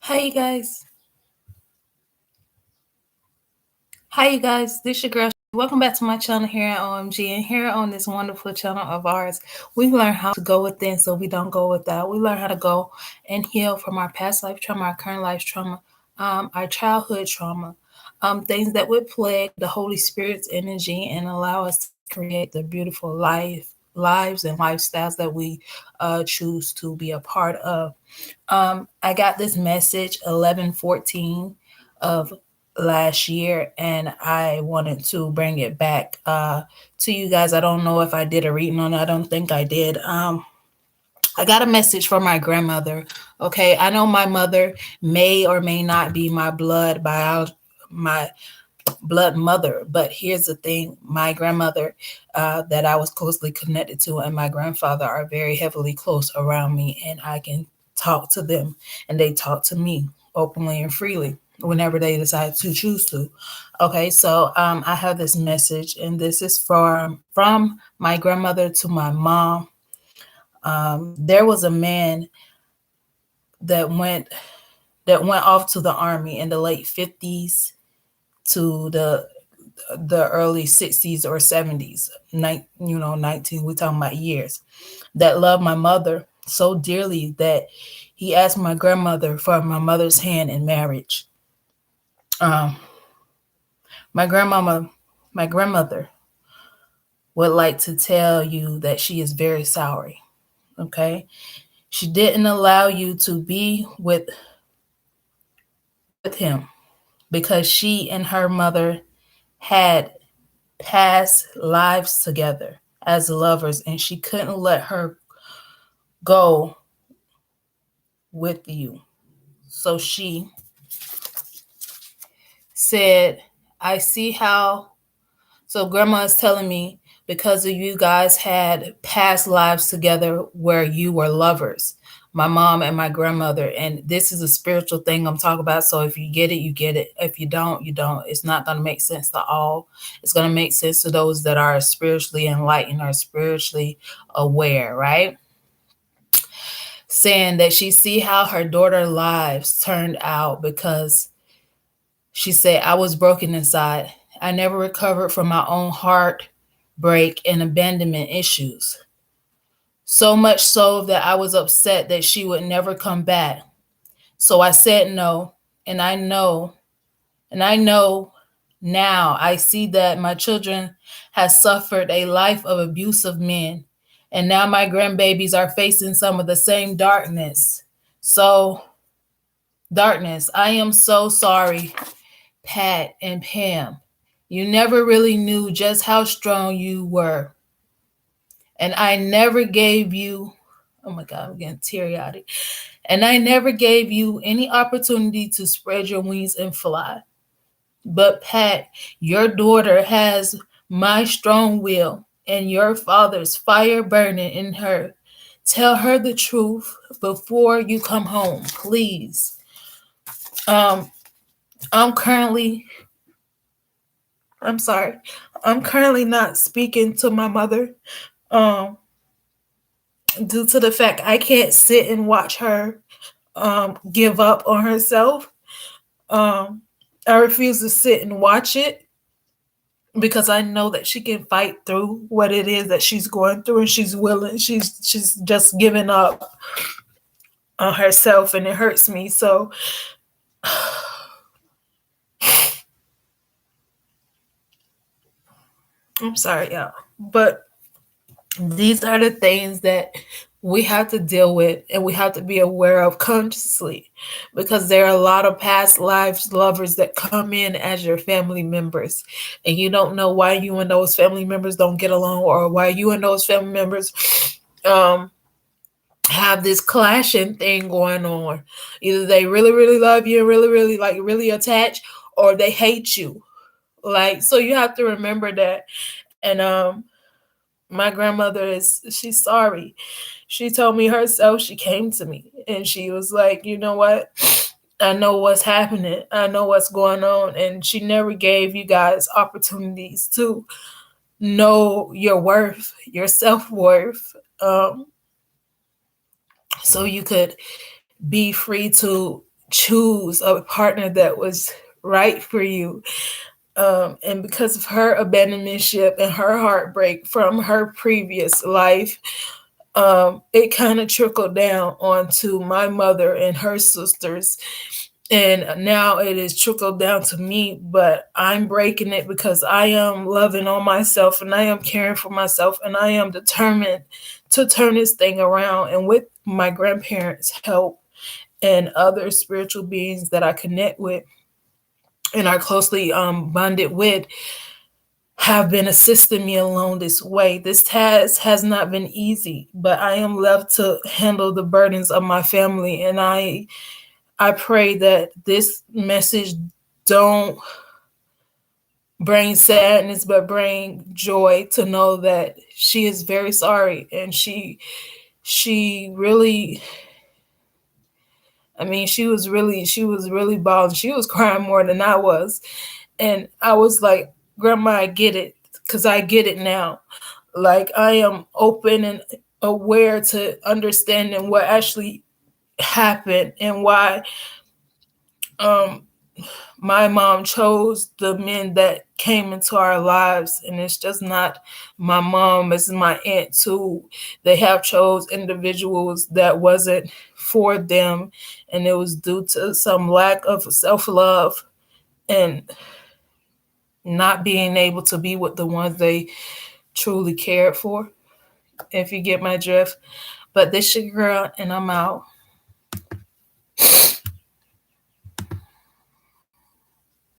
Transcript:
Hi you guys. Hi you guys. This your girl. Welcome back to my channel here at OMG. And here on this wonderful channel of ours, we learn how to go within so we don't go without. We learn how to go and heal from our past life trauma, our current life trauma, our childhood trauma, things that would plague the Holy Spirit's energy and allow us to create the beautiful lives and lifestyles that we choose to be a part of. I got this message 11/14 of last year, and I wanted to bring it back to you guys. I don't know if I did a reading on it. I don't think I did. I got a message from my grandmother. Okay, I know my mother may or may not be my blood mother, but here's the thing: my grandmother, that I was closely connected to, and my grandfather are very heavily close around me, and I can talk to them, and they talk to me openly and freely whenever they decide to choose to. Okay, so I have this message, and this is from my grandmother to my mom. There was a man that went off to the army in the late 50s to the early 60s or 70s, 19, we're talking about years, that loved my mother so dearly that he asked my grandmother for my mother's hand in marriage. Um, my grandmother would like to tell you that she is very sorry. Okay. She didn't allow you to be with him because she and her mother had past lives together as lovers, and she couldn't let her go with you. So she said, I see how. So, grandma is telling me because of you guys had past lives together where you were lovers, my mom and my grandmother. And this is a spiritual thing I'm talking about. So, if you get it, you get it. If you don't, you don't. It's not going to make sense to all. It's going to make sense to those that are spiritually enlightened or spiritually aware, right? Saying that she see how her daughter lives turned out because she said, I was broken inside. I never recovered from my own heartbreak and abandonment issues. So much so that I was upset that she would never come back. So I said no, and I know now I see that my children has suffered a life of abusive men, and now my grandbabies are facing some of the same darkness. So, darkness, I am so sorry, Pat and Pam. You never really knew just how strong you were. And I never gave you, oh my God, I'm getting teary eyed. And I never gave you any opportunity to spread your wings and fly. But Pat, your daughter has my strong will and your father's fire burning in her. Tell her the truth before you come home, please. Um, I'm currently, I'm sorry, I'm currently not speaking to my mother, um, due to the fact I can't sit and watch her give up on herself. Um, I refuse to sit and watch it because I know that she can fight through what it is that she's going through, and she's willing. She's just giving up on herself, and it hurts me. So I'm sorry, y'all, but these are the things that we have to deal with and we have to be aware of consciously, because there are a lot of past lives lovers that come in as your family members, and you don't know why you and those family members don't get along, or why you and those family members um have this clashing thing going on. Either they really really love you and really really like really attached, or they hate you. Like, so you have to remember that. And my grandmother she's sorry. She told me herself, she came to me and she was like, you know what? I know what's happening. I know what's going on. And she never gave you guys opportunities to know your worth, your self worth, so you could be free to choose a partner that was right for you. And because of her abandonmentship and her heartbreak from her previous life, it kind of trickled down onto my mother and her sisters. And now it is trickled down to me, but I'm breaking it because I am loving on myself and I am caring for myself and I am determined to turn this thing around. And with my grandparents' help and other spiritual beings that I connect with and are closely bonded with, have been assisting me along this way. This task has not been easy, but I am left to handle the burdens of my family. And I pray that this message don't bring sadness, but bring joy to know that she is very sorry. And she really, I mean, she was really bawling. She was crying more than I was. And I was like, Grandma, I get it, because I get it now. Like, I am open and aware to understanding what actually happened and why um my mom chose the men that came into our lives. And it's just not my mom, it's my aunt too. They have chose individuals that wasn't for them, and it was due to some lack of self-love and not being able to be with the ones they truly cared for, if you get my drift. But this your girl, and I'm out.